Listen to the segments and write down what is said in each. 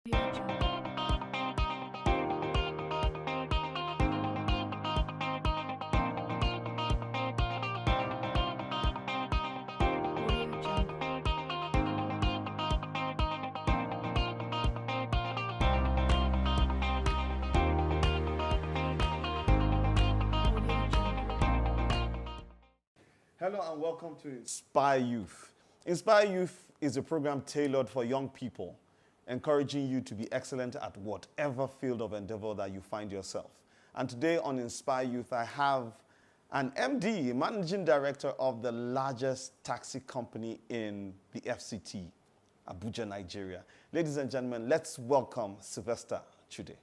Hello and welcome to Inspire Youth. Inspire Youth is a program tailored for young people, encouraging you to be excellent at whatever field of endeavor that you find yourself. And today on Inspire Youth, I have an MD, Managing Director of the largest taxi company in the FCT, Abuja, Nigeria. Ladies and gentlemen, let's welcome Sylvester Chude.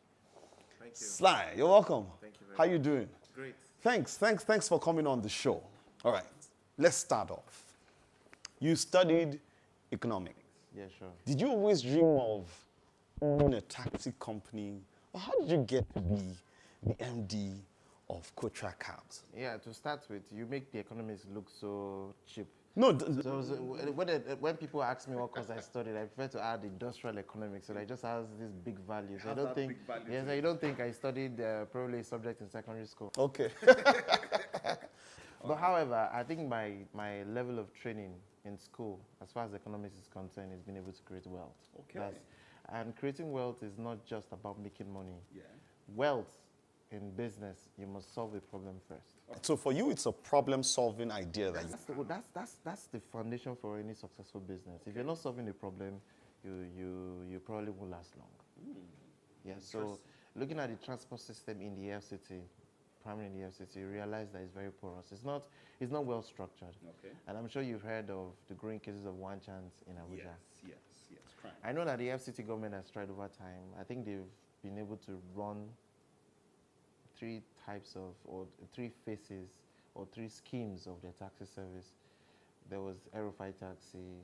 Thank you. Sly, you're welcome. Thank you very How much. you doing? Great. Thanks for coming on the show. All right, let's start off. You studied economics. Yeah, sure. Did you always dream of owning a taxi company? Or how did you get to be the MD of COTRAC cabs? Yeah, to start with, you make the economics look so cheap. No, So when people ask me what course I studied, I prefer to add industrial economics, so that it just has this big value. So I don't think, yes, I don't think I studied probably a subject in secondary school. okay. But however, I think my level of training in school, as far as economics is concerned, is being able to create wealth. Okay. And creating wealth is not just about making money. Yeah. Wealth in business, you must solve a problem first. So for you, it's a problem-solving idea that you... That's the foundation for any successful business. If you're not solving a problem, you probably won't last long. Yeah. So looking at the transport system in the FCT, primarily in the FCT, you realize that it's very porous. It's not well structured. Okay. And I'm sure you've heard of the growing cases of one chance in Abuja. Yes. Crime. I know that the FCT government has tried over time. I think they've been able to run three phases or three schemes of their taxi service. There was Aerofy Taxi,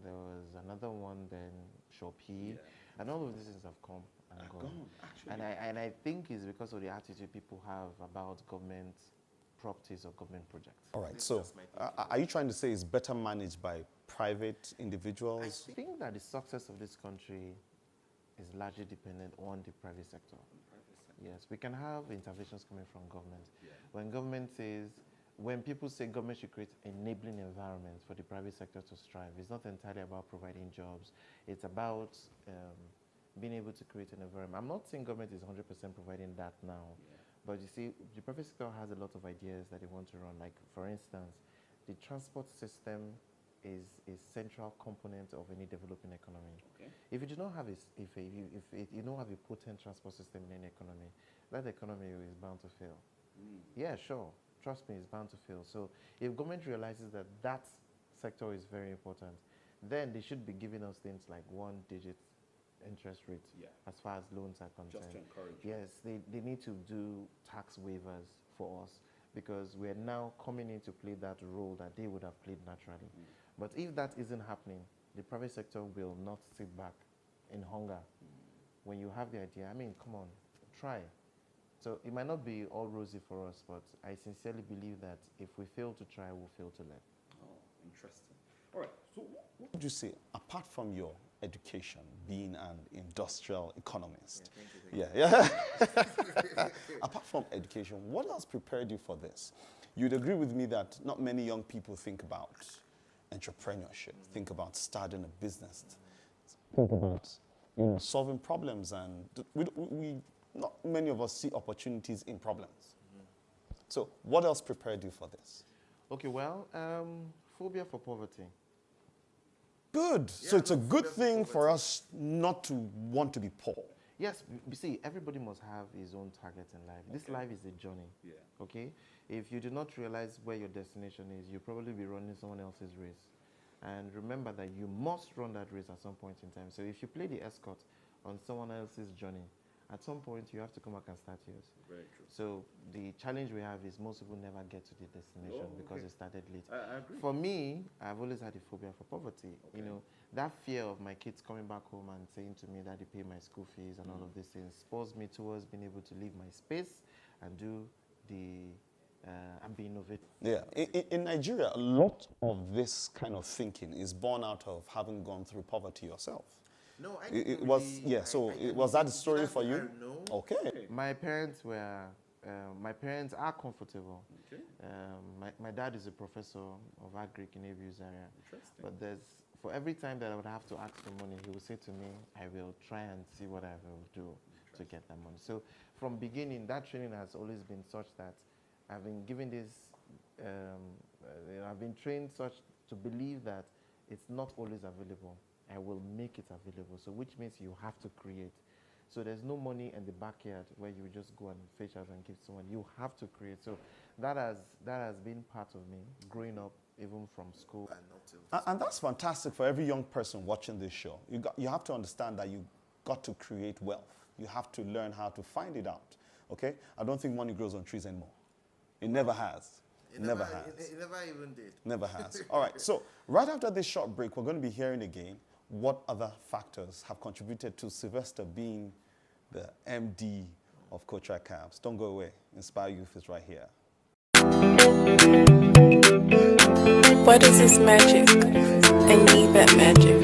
there was another one, then Shopee, and all of these things have come and gone. Actually. And I think it's because of the attitude people have about government properties or government projects. All right, so are you trying to say it's better managed by private individuals? I think that the success of this country is largely dependent on the private sector. Yes, we can have interventions coming from government. Yeah. When people say government should create enabling environments for the private sector to strive, it's not entirely about providing jobs. It's about being able to create an environment. I'm not saying government is 100% providing that now, but you see, the private sector has a lot of ideas that they want to run. Like, for instance, the transport system is a central component of any developing economy. Okay. If you do not have if you don't have a potent transport system in any economy, that economy is bound to fail. Yeah, sure. Trust me, it's bound to fail. So if government realizes that that sector is very important, then they should be giving us things like 1-digit interest rates as far as loans are concerned. Just to encourage. Yes, they need to do tax waivers for us, because we're now coming in to play that role that they would have played naturally. But if that isn't happening, the private sector will not sit back in hunger. When you have the idea, I mean, come on, try. So it might not be all rosy for us, but I sincerely believe that if we fail to try, we'll fail to learn. Oh, interesting. All right, so what would you say, apart from your education, being an industrial economist? Yeah. Apart from education, what else prepared you for this? You'd agree with me that not many young people think about entrepreneurship, think about starting a business, think about solving problems, and we not many of us see opportunities in problems. So what else prepared you for this? Okay, well, phobia for poverty. Good. So it's a good thing for us not to want to be poor. Yes, you see, everybody must have his own target in life. This life is a journey. Okay? If you do not realize where your destination is, you'll probably be running someone else's race. And remember that you must run that race at some point in time. So if you play the escort on someone else's journey, at some point you have to come back and start yours. Very true. So the challenge we have is most people never get to the destination because they started late. I agree. For me, I've always had a phobia for poverty. You know, that fear of my kids coming back home and saying to me that they pay my school fees and all of these things spurs me towards being able to leave my space and do the and be innovative. Yeah, in Nigeria, a lot of this kind of thinking is born out of having gone through poverty yourself. No, I It didn't was, really- yeah, so was that the story for you? No. Okay. My parents are comfortable. Okay. My dad is a professor of agric in ENVIO area. Interesting. But for every time that I would have to ask for money, he would say to me, I will try and see what I will do to get that money. So from beginning, that training has always been such that I've been given this, I've been trained such to believe that it's not always available. I will make it available. So which means you have to create. So there's no money in the backyard where you just go and fetch out and give someone. You have to create. So that has been part of me growing up, even from school. And that's fantastic for every young person watching this show. You have to understand that you got to create wealth. You have to learn how to find it out. Okay? I don't think money grows on trees anymore. It never has. It never has. It never even did. Never has. All right. So right after this short break, we're going to be hearing again what other factors have contributed to Sylvester being the MD of COTRAC Cabs. Don't go away. Inspire Youth is right here. What is this magic? I need that magic.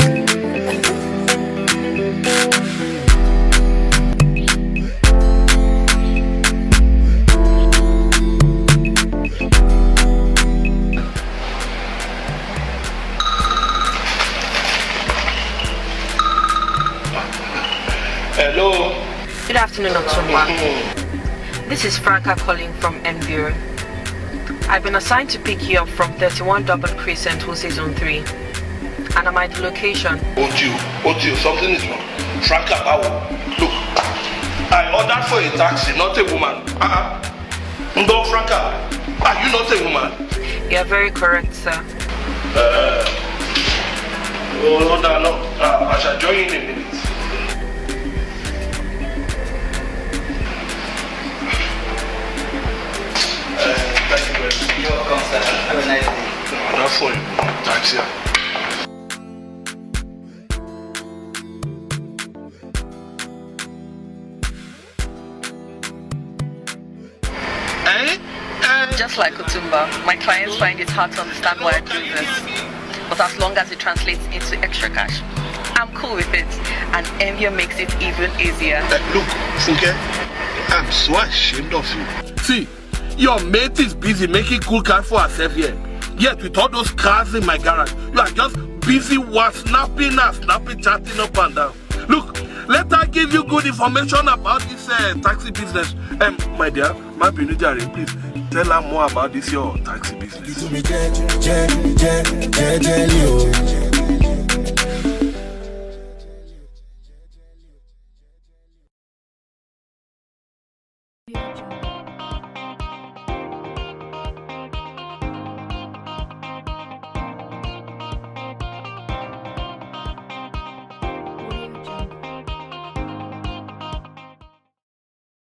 Hello. Good afternoon, Otumba. This is Franca calling from ENVIO. I've been assigned to pick you up from 31 Dabbled Crescent, Wholesale Zone 3. And I'm at the location. Otio, something is wrong. Franca, look, I ordered for a taxi, not a woman. No, Franca, are you not a woman? You're very correct, sir. Hold on, no. I shall join you in a minute. Thank you very much. You're welcome, sir. Have a nice day. That's for you. Taxi. Just like Otumba, my clients find it hard to understand why I do this. But as long as it translates into extra cash, I'm cool with it. And ENVIO makes it even easier. Look, Funke, I'm so ashamed of you. See, your mate is busy making cool cars for herself here. Yet with all those cars in my garage, you are just busy snapping, chatting up and down. Look, let her give you good information about this taxi business. My dear, please tell her more about this your taxi business.